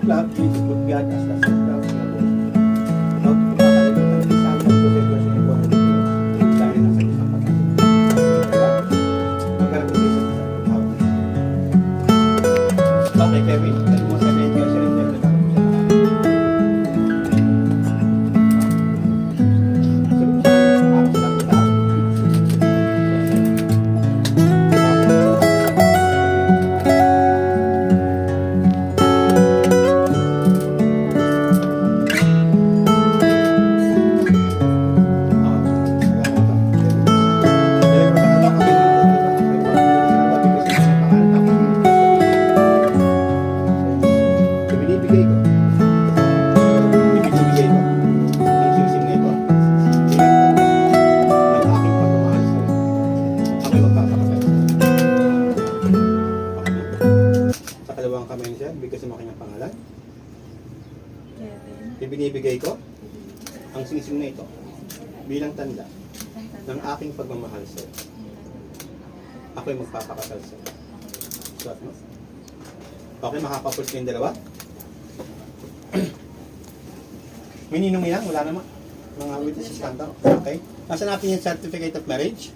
of love, Jesus put God as the center of the world. Huwag mo makakalimutan ang isang proseso siya yung buhay dito. Dahil nasa isang pag-asa. Magkaroon sa isang tawag. Okay, Kevin, dahil mo sa medyo siya rin dahil natawag siya. Bigkas mo kanyang pangalan. Ibinibigay ko ang singsing na ito bilang tanda ng aking pagmamahal sa iyo. Ako'y magpapakasal sa iyo. Suot mo. Okay, makakapos kayong dalawa. May ninong yan? Wala naman. Mga witnesses lang daw. Okay. Nasa natin yung certificate of marriage?